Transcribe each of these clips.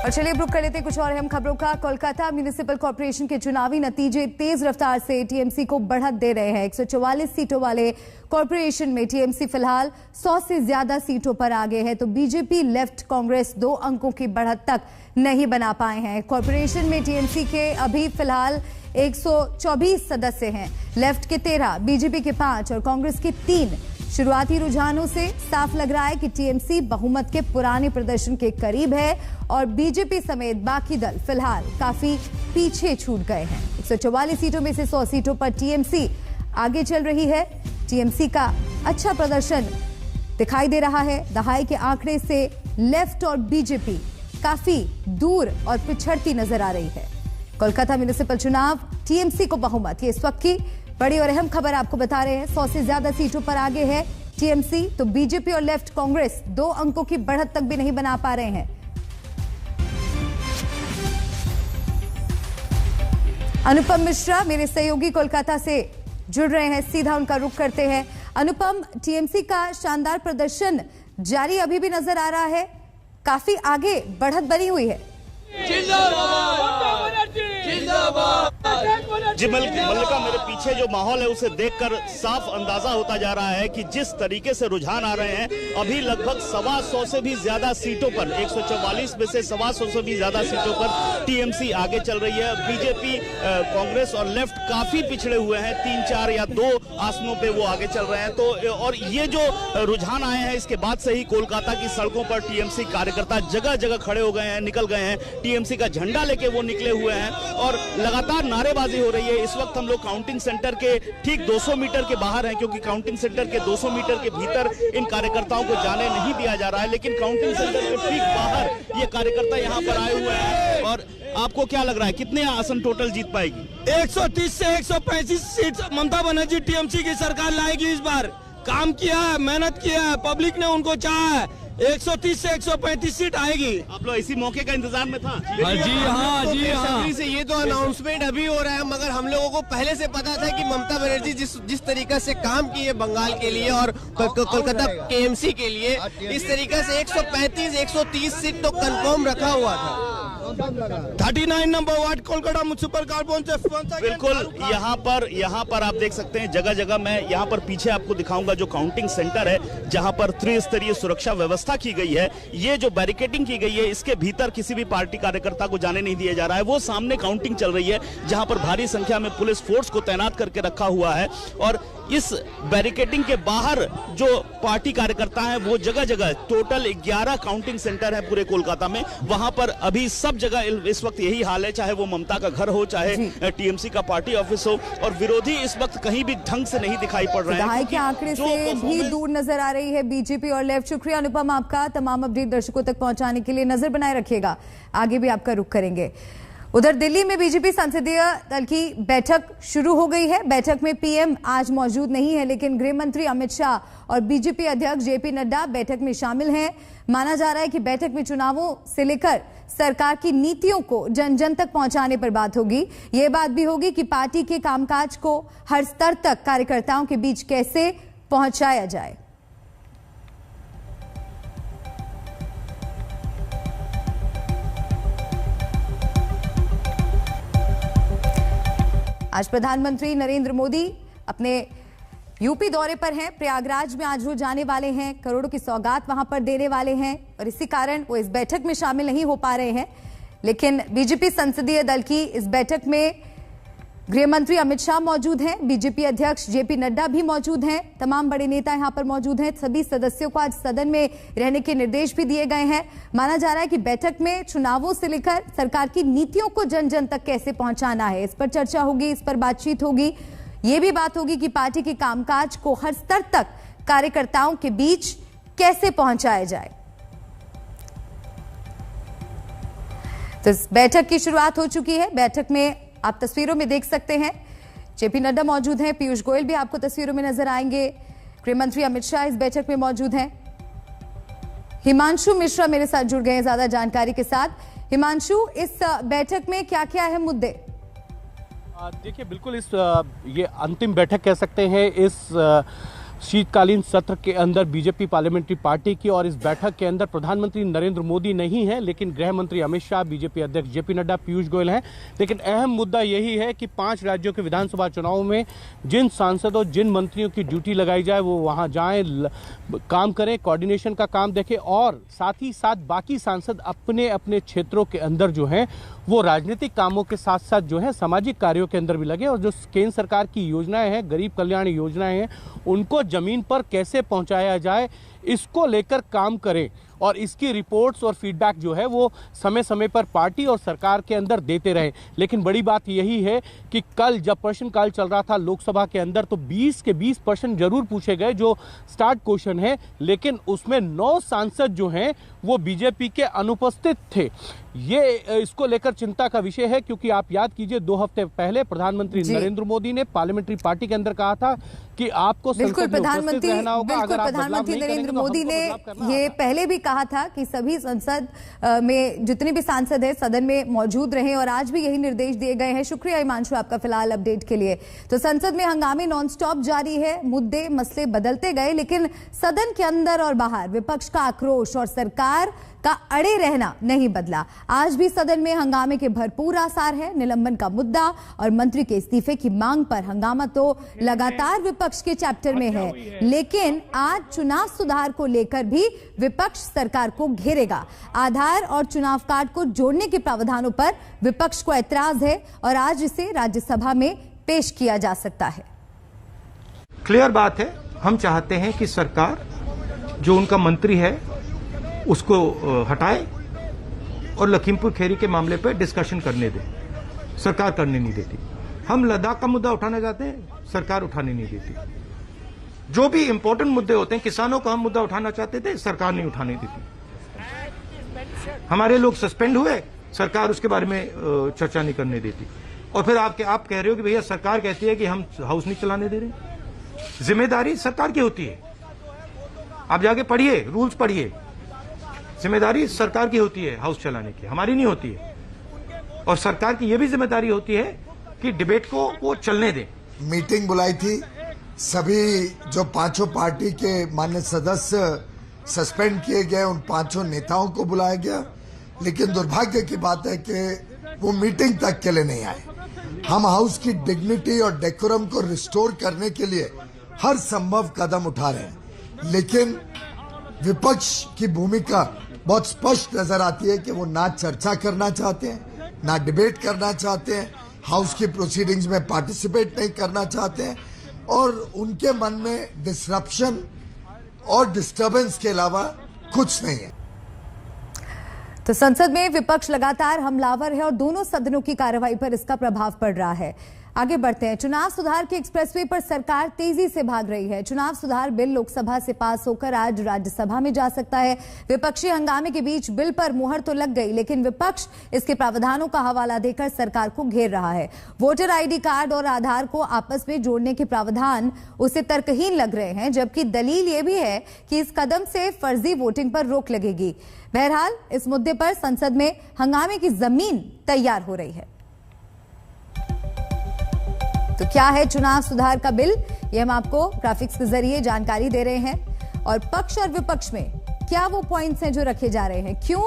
और चलिए रुक कर लेते हैं कुछ और अहम खबरों का। कोलकाता म्युनिसिपल कॉर्पोरेशन के चुनावी नतीजे तेज रफ्तार से टीएमसी को बढ़त दे रहे हैं। 144 सीटों वाले कॉर्पोरेशन में टीएमसी फिलहाल 100 से ज्यादा सीटों पर आगे है, तो बीजेपी लेफ्ट कांग्रेस 2 अंकों की बढ़त तक नहीं बना पाए हैं। कॉर्पोरेशन में टीएमसी के अभी फिलहाल 124 सदस्य हैं, लेफ्ट के 13, बीजेपी के 5 और कांग्रेस के 3। शुरुआती रुझानों से साफ लग रहा है कि टीएमसी बहुमत के पुराने प्रदर्शन के करीब है और बीजेपी समेत बाकी दल फिलहाल काफी पीछे छूट गए हैं। 144 सीटों में से 100 सीटों पर टीएमसी आगे चल रही है। टीएमसी का अच्छा प्रदर्शन दिखाई दे रहा है। दहाई के आंकड़े से लेफ्ट और बीजेपी काफी दूर और पिछड़ती नजर आ रही है। कोलकाता म्युनिसिपल चुनाव, टीएमसी को बहुमत, ये इस वक्त की बड़ी और अहम खबर आपको बता रहे हैं। 100 से ज्यादा सीटों पर आगे है टीएमसी, तो बीजेपी और लेफ्ट कांग्रेस 2 अंकों की बढ़त तक भी नहीं बना पा रहे हैं। अनुपम मिश्रा मेरे सहयोगी कोलकाता से जुड़ रहे हैं, सीधा उनका रुख करते हैं। अनुपम, टीएमसी का शानदार प्रदर्शन जारी अभी भी नजर आ रहा है, काफी आगे बढ़त बनी हुई है। जी मल्लिका, मेरे पीछे जो माहौल है उसे देखकर साफ अंदाजा होता जा रहा है कि जिस तरीके से रुझान आ रहे हैं, अभी लगभग 125 से भी ज्यादा सीटों पर, 144 में से 125 से भी ज्यादा सीटों पर टीएमसी आगे चल रही है। बीजेपी, कांग्रेस और लेफ्ट काफी पिछड़े हुए हैं, 3, 4 या 2 आसनों पे वो आगे चल रहे हैं। तो और ये जो रुझान आए हैं, इसके बाद से ही कोलकाता की सड़कों पर टीएमसी कार्यकर्ता जगह जगह खड़े हो गए हैं, निकल गए हैं। टीएमसी का झंडा लेके वो निकले हुए हैं और लगातार नारेबाजी हो रही है। इस वक्त हम लोग काउंटिंग सेंटर के ठीक 200 मीटर के बाहर हैं, क्योंकि काउंटिंग सेंटर के 200 मीटर के भीतर इन कार्यकर्ताओं को जाने नहीं दिया जा रहा है, लेकिन काउंटिंग सेंटर के ठीक बाहर ये कार्यकर्ता यहाँ पर आए हुए हैं। और आपको क्या लग रहा है, कितने आसन टोटल जीत पाएगी? 130 से 135 सीट ममता बनर्जी टीएमसी की सरकार लाएगी। इस बार काम किया है, मेहनत किया है, पब्लिक ने उनको चाहा है। 130 से 135 सीट आएगी। आप लोग इसी मौके का इंतजार में था? जी हाँ। से ये तो अनाउंसमेंट अभी हो रहा है, मगर हम लोगों को पहले से पता था कि ममता बनर्जी जिस तरीके से काम की है बंगाल के लिए और कोलकाता केएमसी के लिए, इस तरीके से 135, 130 सीट तो कंफर्म रखा हुआ था। 39 number ward Kolkata municipal corporation. बिल्कुल, यहाँ पर आप देख सकते हैं जगह जगह। मैं यहाँ पर पीछे आपको दिखाऊंगा जो काउंटिंग सेंटर है, जहाँ पर त्रिस्तरीय सुरक्षा व्यवस्था की गई है। ये जो बैरिकेडिंग की गई है, इसके भीतर किसी भी पार्टी कार्यकर्ता को जाने नहीं दिया जा रहा है। वो सामने काउंटिंग चल रही है, जहां पर भारी संख्या में पुलिस फोर्स को तैनात करके रखा हुआ है। और इस बैरिकेडिंग के बाहर जो पार्टी कार्यकर्ता हैं, वो जगह जगह, टोटल 11 काउंटिंग सेंटर है पूरे कोलकाता में, वहां पर अभी सब जगह इस वक्त यही हाल है, चाहे वो ममता का घर हो, चाहे टीएमसी का पार्टी ऑफिस हो। और विरोधी इस वक्त कहीं भी ढंग से नहीं दिखाई पड़ रहे हैं। दहाई के आंकड़े से भी दूर नजर आ रही है बीजेपी और लेफ्ट। शुक्रिया अनुपम आपका। तमाम अपडेट दर्शकों तक पहुंचाने के लिए नजर बनाए रखिएगा, आगे भी आपका रुख करेंगे। उधर दिल्ली में बीजेपी संसदीय दल की बैठक शुरू हो गई है। बैठक में पीएम आज मौजूद नहीं है, लेकिन गृह मंत्री अमित शाह और बीजेपी अध्यक्ष जेपी नड्डा बैठक में शामिल हैं। माना जा रहा है कि बैठक में चुनावों से लेकर सरकार की नीतियों को जन जन तक पहुंचाने पर बात होगी। ये बात भी होगी कि पार्टी के कामकाज को हर स्तर तक कार्यकर्ताओं के बीच कैसे पहुंचाया जाए। आज प्रधानमंत्री नरेंद्र मोदी अपने यूपी दौरे पर हैं। प्रयागराज में आज वो जाने वाले हैं, करोड़ों की सौगात वहां पर देने वाले हैं और इसी कारण वो इस बैठक में शामिल नहीं हो पा रहे हैं। लेकिन बीजेपी संसदीय दल की इस बैठक में गृह मंत्री अमित शाह मौजूद हैं, बीजेपी अध्यक्ष जेपी नड्डा भी मौजूद हैं, तमाम बड़े नेता यहां पर मौजूद हैं। सभी सदस्यों को आज सदन में रहने के निर्देश भी दिए गए हैं। माना जा रहा है कि बैठक में चुनावों से लेकर सरकार की नीतियों को जन जन तक कैसे पहुंचाना है, इस पर चर्चा होगी, इस पर बातचीत होगी। ये भी बात होगी कि पार्टी के कामकाज को हर स्तर तक कार्यकर्ताओं के बीच कैसे पहुंचाया जाए। तो इस बैठक की शुरुआत हो चुकी है। बैठक में आप तस्वीरों में देख सकते हैं जेपी नड्डा मौजूद हैं, पीयूष गोयल भी आपको तस्वीरों में नजर आएंगे, गृह मंत्री अमित शाह इस बैठक में मौजूद हैं। हिमांशु मिश्रा मेरे साथ जुड़ गए हैं ज्यादा जानकारी के साथ। हिमांशु, इस बैठक में क्या क्या अहम मुद्दे? देखिए, बिल्कुल ये अंतिम बैठक कह सकते हैं इस शीतकालीन सत्र के अंदर बीजेपी पार्लियामेंट्री पार्टी की, और इस बैठक के अंदर प्रधानमंत्री नरेंद्र मोदी नहीं है, लेकिन गृह मंत्री अमित शाह, बीजेपी अध्यक्ष जेपी नड्डा, पीयूष गोयल हैं। लेकिन अहम मुद्दा यही है कि 5 राज्यों के विधानसभा चुनाव में जिन सांसदों, जिन मंत्रियों की ड्यूटी लगाई जाए वो वहां जाएं, काम करें, कोऑर्डिनेशन का काम देखें, और साथ ही साथ बाकी सांसद अपने अपने क्षेत्रों के अंदर जो है वो राजनीतिक कामों के साथ साथ जो है सामाजिक कार्यों के अंदर भी लगे, और जो केंद्र सरकार की योजनाएं हैं, गरीब कल्याण योजनाएं हैं, उनको जमीन पर कैसे पहुंचाया जाए इसको लेकर काम करें, और इसकी रिपोर्ट्स और फीडबैक जो है वो समय समय पर पार्टी और सरकार के अंदर देते रहे। लेकिन बड़ी बात यही है कि कल जब प्रश्नकाल चल रहा था लोकसभा के अंदर, तो 20 के 20 प्रश्न जरूर पूछे गए जो स्टार्ट क्वेश्चन है, लेकिन उसमें 9 सांसद जो हैं वो बीजेपी के अनुपस्थित थे। ये इसको लेकर चिंता का विषय है, क्योंकि आप याद कीजिए 2 हफ्ते पहले प्रधानमंत्री नरेंद्र मोदी ने पार्लियामेंट्री पार्टी के अंदर कहा था कि आपको बिल्कुल प्रधानमंत्री नरेंद्र मोदी ने ये पहले भी कहा था कि सभी संसद में जितने भी सांसद हैं सदन में मौजूद रहें, और आज भी यही निर्देश दिए गए हैं। शुक्रिया हिमांशु आपका फिलहाल अपडेट के लिए। तो संसद में हंगामे नॉनस्टॉप जारी है, मुद्दे मसले बदलते गए, लेकिन सदन के अंदर और बाहर विपक्ष का आक्रोश और सरकार का अड़े रहना नहीं बदला। आज भी सदन में हंगामे के भरपूर आसार है। निलंबन का मुद्दा और मंत्री के इस्तीफे की मांग पर हंगामा तो लगातार विपक्ष के चैप्टर में है, लेकिन आज चुनाव सुधार को लेकर भी विपक्ष सरकार को घेरेगा। आधार और चुनाव कार्ड को जोड़ने के प्रावधानों पर विपक्ष को ऐतराज है, और आज इसे राज्यसभा में पेश किया जा सकता है। क्लियर बात है, हम चाहते हैं कि सरकार जो उनका मंत्री है उसको हटाए और लखीमपुर खीरी के मामले पर डिस्कशन करने दे। सरकार करने नहीं देती। हम लद्दाख का मुद्दा उठाना चाहते हैं, सरकार उठाने नहीं देती। जो भी इंपॉर्टेंट मुद्दे होते हैं, किसानों का हम मुद्दा उठाना चाहते थे, सरकार नहीं उठाने देती। हमारे लोग सस्पेंड हुए, सरकार उसके बारे में चर्चा नहीं करने देती। और फिर आप कह रहे हो कि भैया सरकार कहती है कि हम हाउस नहीं चलाने दे रहे। जिम्मेदारी सरकार की होती है, आप जाके पढ़िए, रूल्स पढ़िए। जिम्मेदारी सरकार की होती है हाउस चलाने की, हमारी नहीं होती है। और सरकार की यह भी जिम्मेदारी होती है कि डिबेट को वो चलने दे। मीटिंग बुलाई थी, सभी जो 5 पार्टी के मान्य सदस्य सस्पेंड किए गए, उन 5 नेताओं को बुलाया गया, लेकिन दुर्भाग्य की बात है कि वो मीटिंग तक के लिए नहीं आए। हम हाउस की डिग्निटी और डेकोरम को रिस्टोर करने के लिए हर संभव कदम उठा रहे हैं, लेकिन विपक्ष की भूमिका बहुत स्पष्ट नजर आती है कि वो ना चर्चा करना चाहते हैं, ना डिबेट करना चाहते हैं, हाउस की प्रोसीडिंग्स में पार्टिसिपेट नहीं करना चाहते हैं, और उनके मन में डिसरप्शन और डिस्टर्बेंस के अलावा कुछ नहीं है। तो संसद में विपक्ष लगातार हमलावर है और दोनों सदनों की कार्रवाई पर इसका प्रभाव पड़ रहा है। आगे बढ़ते हैं। चुनाव सुधार के एक्सप्रेसवे पर सरकार तेजी से भाग रही है। चुनाव सुधार बिल लोकसभा से पास होकर आज राज्यसभा में जा सकता है। विपक्षी हंगामे के बीच बिल पर मुहर तो लग गई, लेकिन विपक्ष इसके प्रावधानों का हवाला देकर सरकार को घेर रहा है। वोटर आईडी कार्ड और आधार को आपस में जोड़ने के प्रावधान उसे तर्कहीन लग रहे हैं, जबकि दलील यह भी है कि इस कदम से फर्जी वोटिंग पर रोक लगेगी। बहरहाल इस मुद्दे पर संसद में हंगामे की जमीन तैयार हो रही है। तो क्या है चुनाव सुधार का बिल, ये हम आपको ग्राफिक्स के जरिए जानकारी दे रहे हैं, और पक्ष और विपक्ष में क्या वो पॉइंट्स हैं जो रखे जा रहे हैं, क्यों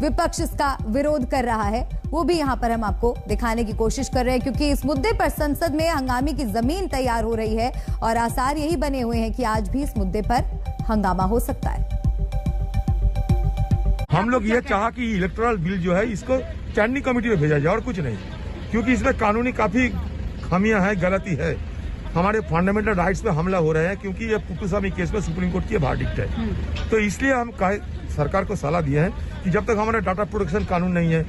विपक्ष इसका विरोध कर रहा है, वो भी यहां पर हम आपको दिखाने की कोशिश कर रहे हैं, क्योंकि इस मुद्दे पर संसद में हंगामे की जमीन तैयार हो रही है और आसार यही बने हुए हैं कि आज भी इस मुद्दे पर हंगामा हो सकता है। हम लोग ये चाहा कि इलेक्टोरल बिल जो है इसको स्टैंडिंग कमेटी में भेजा जाए और कुछ नहीं, क्योंकि इसमें कानूनी काफी खामियां हैं, गलती है, हमारे फंडामेंटल राइट्स पे हमला हो रहा है, क्योंकि ये पुट्टुस्वामी केस में सुप्रीम कोर्ट की वर्डिक्ट है। तो इसलिए हम सरकार को सलाह दिया है कि जब तक हमारा डाटा प्रोटेक्शन कानून नहीं है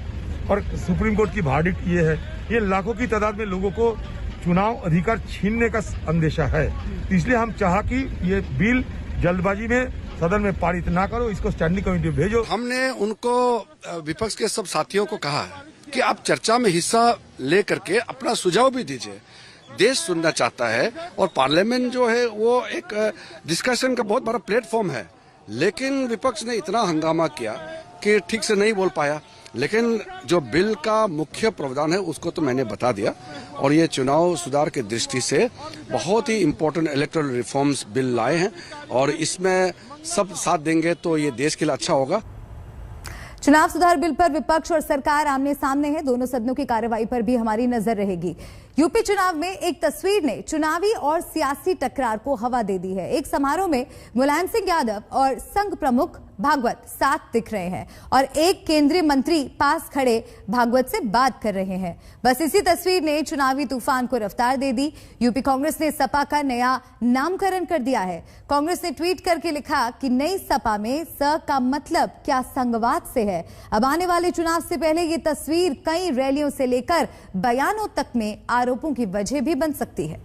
और सुप्रीम कोर्ट की वर्डिक्ट ये है, ये लाखों की तादाद में लोगों को चुनाव अधिकार छीनने का अंदेशा है। तो इसलिए हम चाहा कि ये बिल जल्दबाजी में सदन में पारित ना करो, इसको स्टैंडिंग कमेटी में भेजो। हमने उनको, विपक्ष के सब साथियों को कहा है कि आप चर्चा में हिस्सा ले करके अपना सुझाव भी दीजिए। देश सुनना चाहता है और पार्लियामेंट जो है वो एक डिस्कशन का बहुत बड़ा प्लेटफॉर्म है, लेकिन विपक्ष ने इतना हंगामा किया कि ठीक से नहीं बोल पाया। लेकिन जो बिल का मुख्य प्रावधान है उसको तो मैंने बता दिया, और ये चुनाव सुधार की दृष्टि से बहुत ही इम्पोर्टेंट इलेक्टोरल रिफॉर्म्स बिल लाए हैं और इसमें सब साथ देंगे तो ये देश के लिए अच्छा होगा। चुनाव सुधार बिल पर विपक्ष और सरकार आमने सामने है। दोनों सदनों की कार्रवाई पर भी हमारी नजर रहेगी। यूपी चुनाव में एक तस्वीर ने चुनावी और सियासी टकरार को हवा दे दी है। एक समारोह में मुलायम सिंह यादव और संघ प्रमुख भागवत साथ दिख रहे हैं और एक केंद्रीय मंत्री पास खड़े भागवत से बात कर रहे हैं। बस इसी तस्वीर ने चुनावी तूफान को रफ्तार दे दी। यूपी कांग्रेस ने सपा का नया नामकरण कर दिया है। कांग्रेस ने ट्वीट करके लिखा कि नई सपा में स का मतलब क्या संघवाद से है। अब आने वाले चुनाव से पहले ये तस्वीर कई रैलियों से लेकर बयानों तक में आरोपों की वजह भी बन सकती है।